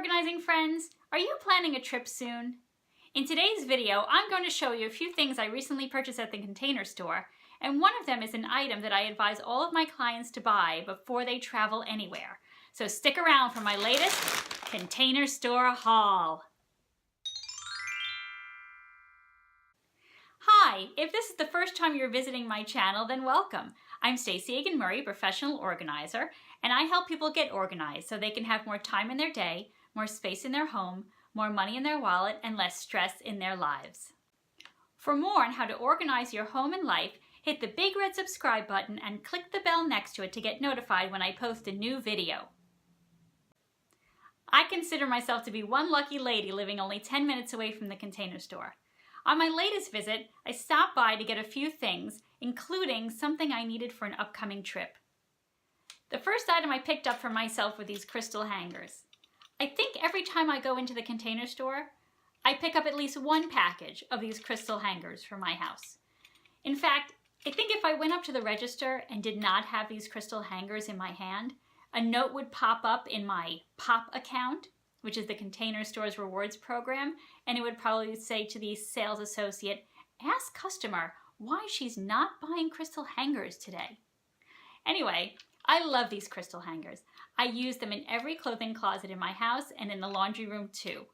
organizing friends! Are you planning a trip soon? In today's video, I'm going to show you a few things I recently purchased at the Container Store, and one of them is an item that I advise all of my clients to buy before they travel anywhere. So stick around for my latest Container Store haul. Hi, if this is the first time you're visiting my channel, then welcome. I'm Stacey Agin, professional organizer, and I help people get organized so they can have more time in their day, more space in their home, more money in their wallet, and less stress in their lives. For more on how to organize your home and life, hit the big red subscribe button and click the bell next to it to get notified when I post a new video. I consider myself to be one lucky lady living only 10 minutes away from the Container Store. On my latest visit, I stopped by to get a few things, including something I needed for an upcoming trip. The first item I picked up for myself were these crystal hangers. I think every time I go into the Container Store, I pick up at least one package of these crystal hangers for my house. In fact, I think if I went up to the register and did not have these crystal hangers in my hand, a note would pop up in my POP account, which is the Container Store's rewards program, and it would probably say to the sales associate, "Ask customer why she's not buying crystal hangers today." Anyway, I love these crystal hangers. I use them in every clothing closet in my house and in the laundry room too.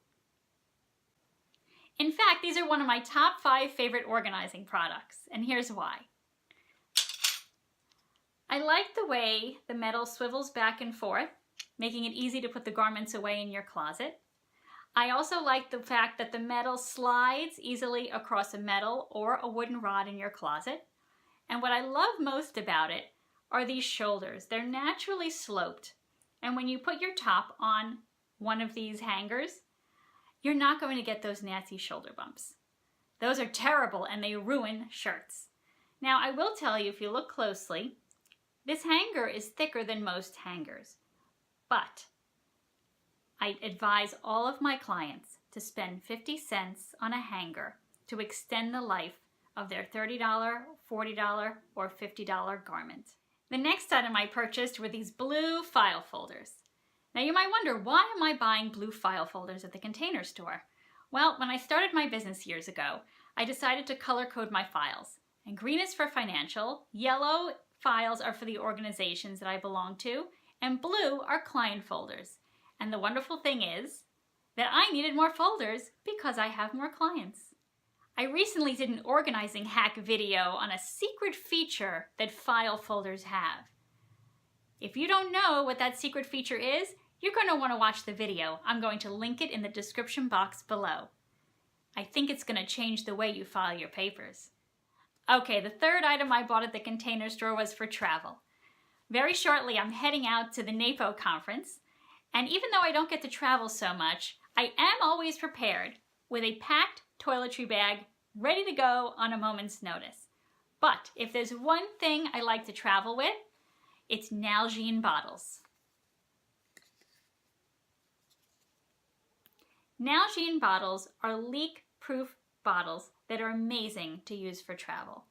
In fact, these are one of my top 5 favorite organizing products, and here's why. I like the way the metal swivels back and forth, making it easy to put the garments away in your closet. I also like the fact that the metal slides easily across a metal or a wooden rod in your closet. And what I love most about it are these shoulders. They're naturally sloped. And when you put your top on one of these hangers, you're not going to get those nasty shoulder bumps. Those are terrible and they ruin shirts. Now, I will tell you, if you look closely, this hanger is thicker than most hangers. But I advise all of my clients to spend 50 cents on a hanger to extend the life of their $30, $40, or $50 garment. The next item I purchased were these blue file folders. Now you might wonder, why am I buying blue file folders at the Container Store? Well, when I started my business years ago, I decided to color code my files. And green is for financial, yellow files are for the organizations that I belong to, and blue are client folders. And the wonderful thing is that I needed more folders because I have more clients. I recently did an organizing hack video on a secret feature that file folders have. If you don't know what that secret feature is, you're going to want to watch the video. I'm going to link it in the description box below. I think it's going to change the way you file your papers. Okay, the third item I bought at the Container Store was for travel. Very shortly, I'm heading out to the NAPO conference, and even though I don't get to travel so much, I am always prepared with a packed toiletry bag ready to go on a moment's notice. But if there's one thing I like to travel with, it's Agin bottles. Agin bottles are leak-proof bottles that are amazing to use for travel.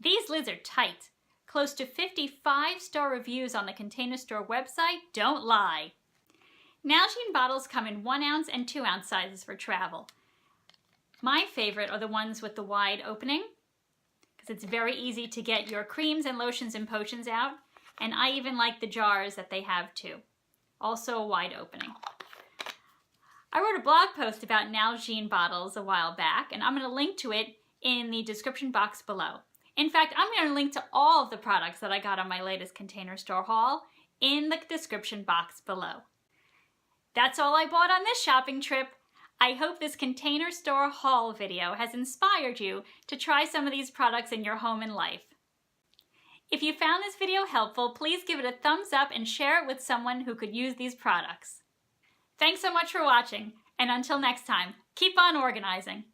These lids are tight. Close to 50 5-star reviews on the Container Store website don't lie. Agin bottles come in 1 ounce and 2 ounce sizes for travel. My favorite are the ones with the wide opening, because it's very easy to get your creams and lotions and potions out, and I even like the jars that they have too. Also a wide opening. I wrote a blog post about Agin bottles a while back, and I'm going to link to it in the description box below. In fact, I'm going to link to all of the products that I got on my latest Container Store haul in the description box below. That's all I bought on this shopping trip. I hope this Container Store haul video has inspired you to try some of these products in your home and life. If you found this video helpful, please give it a thumbs up and share it with someone who could use these products. Thanks so much for watching, and until next time, keep on organizing.